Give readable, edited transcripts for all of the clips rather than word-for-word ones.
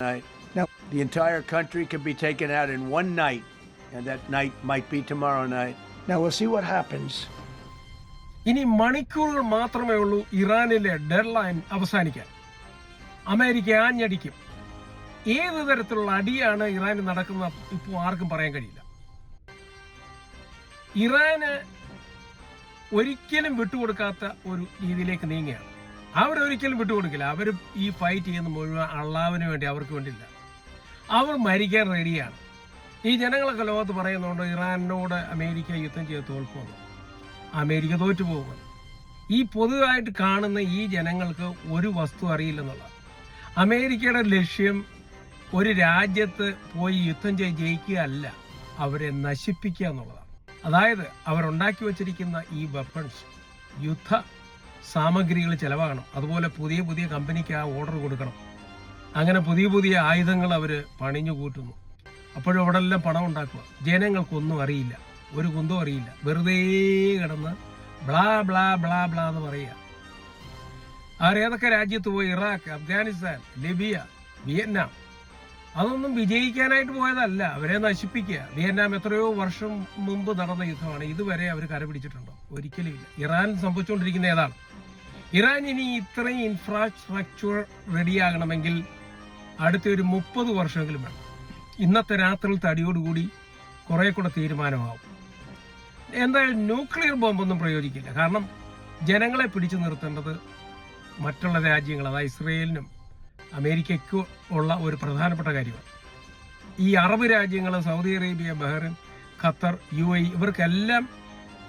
night. Now, the entire country could be taken out in one night, and that night might be tomorrow night. Now, we'll see what happens. ഇനി മണിക്കൂറുകൾ മാത്രമേ ഉള്ളൂ ഇറാനിലെ deadline അവസാനിക്കാൻ. America ആഞ്ഞടിക്കും. ഏത് തരത്തിലുള്ള അടിയാണ് ഇറാനിൽ നടക്കുന്നത് ഇപ്പോൾ ആർക്കും പറയാൻ കഴിയില്ല. ഇറാന് ഒരിക്കലും വിട്ടുകൊടുക്കാത്ത ഒരു രീതിയിലേക്ക് നീങ്ങുകയാണ്. അവരൊരിക്കലും വിട്ടുകൊടുക്കില്ല. അവർ ഈ ഫൈറ്റ് ചെയ്യുന്ന മുഴുവൻ അള്ളാവിന് വേണ്ടി, അവർക്ക് വേണ്ടിയില്ല. അവർ മരിക്കാൻ റെഡിയാണ്. ഈ ജനങ്ങളൊക്കെ ലോകത്ത് പറയുന്നുണ്ട് ഇറാനോട് അമേരിക്ക യുദ്ധം ചെയ്ത് തോൽക്കുമെന്ന്. അമേരിക്ക തോറ്റു പോകുമെന്ന്. ഈ പൊതുവായിട്ട് കാണുന്ന ഈ ജനങ്ങൾക്ക് ഒരു വസ്തു അറിയില്ലെന്നുള്ളതാണ്. അമേരിക്കയുടെ ലക്ഷ്യം ഒരു രാജ്യത്ത് പോയി യുദ്ധം ചെയ്ത് ജയിക്കുക അല്ല, അവരെ നശിപ്പിക്കുക എന്നുള്ളതാണ്. അതായത് അവരുണ്ടാക്കി വച്ചിരിക്കുന്ന ഈ വെപ്പൺസ്, യുദ്ധ സാമഗ്രികൾ ചെലവാകണം. അതുപോലെ പുതിയ പുതിയ കമ്പനിക്ക് ആ ഓർഡർ കൊടുക്കണം. അങ്ങനെ പുതിയ പുതിയ ആയുധങ്ങൾ അവർ പണിഞ്ഞു കൂട്ടുന്നു. അപ്പോഴും അവിടെ എല്ലാം പണം ഉണ്ടാക്കുക. ജനങ്ങൾക്കൊന്നും അറിയില്ല, ഒരു കുന്തം അറിയില്ല. വെറുതെ കിടന്ന് ബ്ലാ ബ്ലാ ബ്ലാ ബ്ലാ എന്ന് പറയുക. അവരേതൊക്കെ രാജ്യത്ത് പോയി, ഇറാഖ്, അഫ്ഗാനിസ്ഥാൻ, ലിബിയ, വിയറ്റ്നാം, അതൊന്നും വിജയിക്കാനായിട്ട് പോയതല്ല, അവരെ നശിപ്പിക്കുക. വിയറ്റ്നാം എത്രയോ വർഷം മുമ്പ് നടന്ന യുദ്ധമാണ്. ഇതുവരെ അവർ കരപിടിച്ചിട്ടുണ്ടോ? ഒരിക്കലും ഇല്ല. ഇറാൻ സംഭവിച്ചുകൊണ്ടിരിക്കുന്ന ഏതാണ്? ഇറാൻ ഇനി ഇത്രയും ഇൻഫ്രാസ്ട്രക്ചർ റെഡിയാകണമെങ്കിൽ അടുത്തൊരു 30 വർഷമെങ്കിലും വേണം. ഇന്നത്തെ രാത്രിയിലത്തെ അടിയോടുകൂടി കുറെ കൂടെ തീരുമാനമാവും. എന്തായാലും ന്യൂക്ലിയർ ബോംബൊന്നും പ്രയോഗിക്കില്ല. കാരണം ജനങ്ങളെ പിടിച്ചു നിർത്തേണ്ടത് മറ്റുള്ള രാജ്യങ്ങൾ, അതായത് ഇസ്രയേലിനും അമേരിക്കയ്ക്കും ഉള്ള ഒരു പ്രധാനപ്പെട്ട കാര്യമാണ്. ഈ അറബ് രാജ്യങ്ങൾ, Saudi Arabia, Bahrain, Qatar, UAE, ഇവർക്കെല്ലാം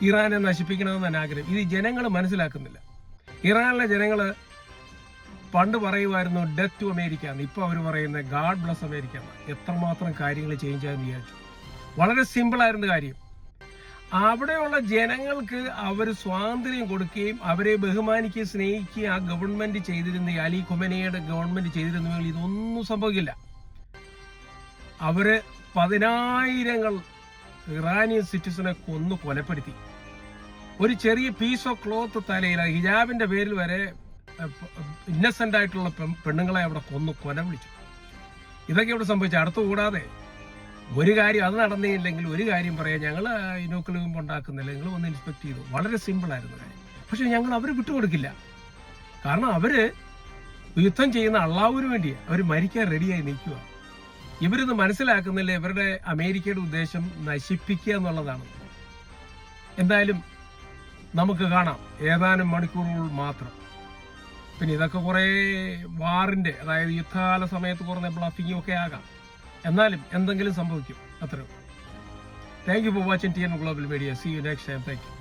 ഇറാനെ നശിപ്പിക്കണമെന്നാണ് ആഗ്രഹം. ഇത് ജനങ്ങൾ മനസ്സിലാക്കുന്നില്ല. ഇറാനിലെ ജനങ്ങൾ പണ്ട് പറയുമായിരുന്നു ഡെത്ത് ടു അമേരിക്ക എന്ന്. ഇപ്പോൾ അവർ പറയുന്നത് ഗാഡ് ബ്ലസ് അമേരിക്ക എന്ന്. എത്രമാത്രം കാര്യങ്ങൾ ചേഞ്ച് ആയെന്ന് വിചാരിച്ചു. വളരെ സിമ്പിളായിരുന്നു കാര്യം. അവിടെയുള്ള ജനങ്ങൾക്ക് അവർ സ്വാതന്ത്ര്യം കൊടുക്കുകയും അവരെ ബഹുമാനിക്കുകയും സ്നേഹിക്കുകയും ആ ഗവൺമെന്റ് ചെയ്തിരുന്ന, അലി ഖൊമേനിയുടെ ഗവൺമെന്റ് ചെയ്തിരുന്നെങ്കിൽ ഇതൊന്നും സംഭവിക്കില്ല. അവര് 10,000 ഇറാനിയൻ സിറ്റിസനെ കൊലപ്പെടുത്തി. ഒരു ചെറിയ പീസ് ഓഫ് ക്ലോത്ത് തലയിൽ, ഹിജാബിന്റെ പേരിൽ വരെ ഇന്നസെന്റ് ആയിട്ടുള്ള പെണ്ണുങ്ങളെ അവിടെ കൊല വിളിച്ചു. ഇതൊക്കെ ഇവിടെ സംഭവിച്ചു. അടുത്തുകൂടാതെ ഒരു കാര്യം അത് നടന്നില്ലെങ്കിൽ ഒരു കാര്യം പറയാം, ഞങ്ങൾ ന്യൂക്ലിയർ ബോംബ് ഉണ്ടാക്കുന്നില്ല, നിങ്ങൾ വന്ന് ഇൻസ്പെക്ട് ചെയ്തു. വളരെ സിമ്പിളായിരുന്നു കാര്യം. പക്ഷെ ഞങ്ങൾ അവർ വിട്ടുകൊടുക്കില്ല. കാരണം അവര് യുദ്ധം ചെയ്യുന്ന അള്ളാഹുവിന് വേണ്ടിയാണ്. അവർ മരിക്കാൻ റെഡിയായി നിൽക്കുക. ഇവരിത് മനസ്സിലാക്കുന്നില്ല. ഇവരുടെ അമേരിക്കയുടെ ഉദ്ദേശം നശിപ്പിക്കുക എന്നുള്ളതാണ്. എന്തായാലും നമുക്ക് കാണാം, ഏതാനും മണിക്കൂറുകൾ മാത്രം. പിന്നെ ഇതൊക്കെ കുറേ വാറിന്റെ, അതായത് യുദ്ധകാല സമയത്ത് കുറഞ്ഞ ബ്ലഫിങ്ങും ഒക്കെ ആകാം. എന്നാലും എന്തെങ്കിലും സംഭവിക്കും. അത്രയും. Thank you for watching TN Global Media. See you next time. Thank you.